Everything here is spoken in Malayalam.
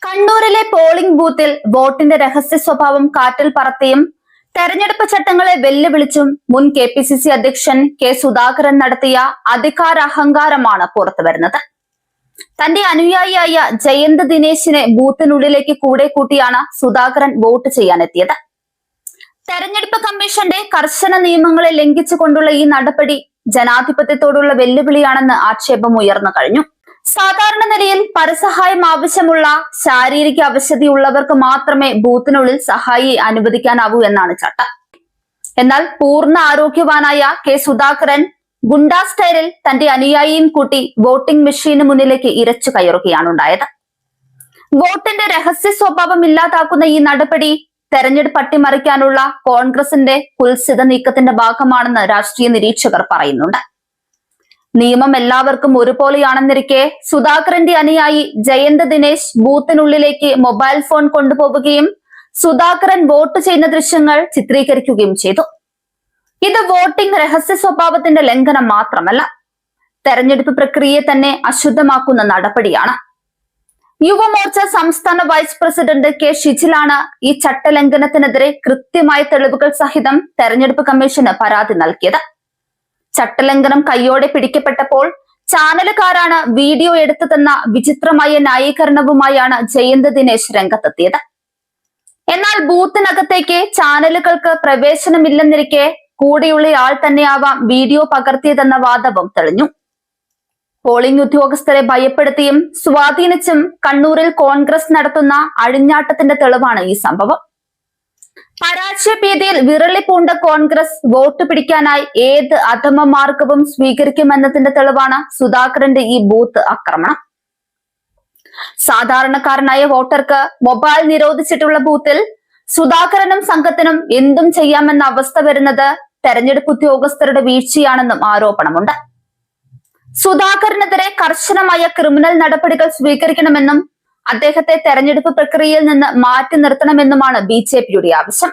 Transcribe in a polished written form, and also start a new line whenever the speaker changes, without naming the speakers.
കണ്ണൂരിലെ പോളിംഗ് ബൂത്തിൽ വോട്ടിന്റെ രഹസ്യ സ്വഭാവം കാറ്റിൽ പറത്തിയും തെരഞ്ഞെടുപ്പ് ചട്ടങ്ങളെ വെല്ലുവിളിച്ചും മുൻ KPCC അധ്യക്ഷൻ കെ സുധാകരൻ നടത്തിയ അധികാരാഹങ്കാരമാണ് പുറത്തുവരുന്നത്. തന്റെ അനുയായിയായ ജയന്ത് ദിനേശിനെ ബൂത്തിനുള്ളിലേക്ക് കൂടെ കൂട്ടിയാണ് സുധാകരൻ വോട്ട് ചെയ്യാനെത്തിയത്. തെരഞ്ഞെടുപ്പ് കമ്മീഷന്റെ കർശന നിയമങ്ങളെ ലംഘിച്ചുകൊണ്ടുള്ള ഈ നടപടി ജനാധിപത്യത്തോടുള്ള വെല്ലുവിളിയാണെന്ന് ആക്ഷേപം ഉയർന്നു കഴിഞ്ഞു. സാധാരണ നിലയിൽ പരസഹായം ആവശ്യമുള്ള ശാരീരിക അവശതയുള്ളവർക്ക് മാത്രമേ ബൂത്തിനുള്ളിൽ സഹായി അനുവദിക്കാനാവൂ എന്നാണ് ചട്ടം. എന്നാൽ പൂർണ്ണ ആരോഗ്യവാനായ കെ സുധാകരൻ ഗുണ്ടാ സ്റ്റൈലിൽ തന്റെ അനുയായിയും കൂട്ടി വോട്ടിംഗ് മെഷീന് മുന്നിലേക്ക് ഇരച്ചു കയറുകയാണുണ്ടായത്. വോട്ടിന്റെ രഹസ്യ സ്വഭാവം ഇല്ലാതാക്കുന്ന ഈ നടപടി തെരഞ്ഞെടുപ്പ് അട്ടിമറിക്കാനുള്ള കോൺഗ്രസിന്റെ കുൽസിത നീക്കത്തിന്റെ ഭാഗമാണെന്ന് രാഷ്ട്രീയ നിരീക്ഷകർ പറയുന്നുണ്ട്. നിയമം എല്ലാവർക്കും ഒരുപോലെയാണെന്നിരിക്കെ സുധാകരന്റെ അനുയായി ജയന്ത് ദിനേശ് ബൂത്തിനുള്ളിലേക്ക് മൊബൈൽ ഫോൺ കൊണ്ടുപോവുകയും സുധാകരൻ വോട്ട് ചെയ്യുന്ന ദൃശ്യങ്ങൾ ചിത്രീകരിക്കുകയും ചെയ്തു. ഇത് വോട്ടിംഗ് രഹസ്യ സ്വഭാവത്തിന്റെ ലംഘനം മാത്രമല്ല, തെരഞ്ഞെടുപ്പ് പ്രക്രിയയെ തന്നെ അശുദ്ധമാക്കുന്ന നടപടിയാണ്. യുവമോർച്ച സംസ്ഥാന വൈസ് പ്രസിഡന്റ് കെ ഷിജിലാണ് ഈ ചട്ടലംഘനത്തിനെതിരെ കൃത്യമായ തെളിവുകൾ സഹിതം തെരഞ്ഞെടുപ്പ് കമ്മീഷന് പരാതി നൽകിയത്. ചട്ടലംഘനം കയ്യോടെ പിടിക്കപ്പെട്ടപ്പോൾ ചാനലുകാരാണ് വീഡിയോ എടുത്തതെന്ന വിചിത്രമായ ന്യായീകരണവുമായാണ് ജയന്ത് ദിനേശ് രംഗത്തെത്തിയത്. എന്നാൽ ബൂത്തിനകത്തേക്ക് ചാനലുകൾക്ക് പ്രവേശനമില്ലെന്നിരിക്കെ കൂടെയുള്ളയാൾ തന്നെയാവാം വീഡിയോ പകർത്തിയതെന്ന വാദവും തെളിഞ്ഞു. പോളിംഗ് ഉദ്യോഗസ്ഥരെ ഭയപ്പെടുത്തിയും സ്വാധീനിച്ചും കണ്ണൂരിൽ കോൺഗ്രസ് നടത്തുന്ന അഴിഞ്ഞാട്ടത്തിന്റെ തെളിവാണ് ഈ സംഭവം. പരാജയഭീതിയിൽ വിറളിപൂണ്ട കോൺഗ്രസ് വോട്ട് പിടിക്കാനായി ഏത് അധമ മാർഗവും സ്വീകരിക്കുമെന്നതിന്റെ തെളിവാണ് സുധാകരന്റെ ഈ ബൂത്ത് ആക്രമണം. സാധാരണക്കാരനായ വോട്ടർക്ക് മൊബൈൽ നിരോധിച്ചിട്ടുള്ള ബൂത്തിൽ സുധാകരനും സംഘത്തിനും എന്തും ചെയ്യാമെന്ന അവസ്ഥ വരുന്നത് തെരഞ്ഞെടുപ്പ് ഉദ്യോഗസ്ഥരുടെ വീഴ്ചയാണെന്നും ആരോപണമുണ്ട്. സുധാകരനെതിരെ കർശനമായ ക്രിമിനൽ നടപടികൾ സ്വീകരിക്കണമെന്നും അദ്ദേഹത്തെ തെരഞ്ഞെടുപ്പ് പ്രക്രിയയിൽ നിന്ന് മാറ്റി നിർത്തണമെന്നുമാണ് BJPയുടെ ആവശ്യം.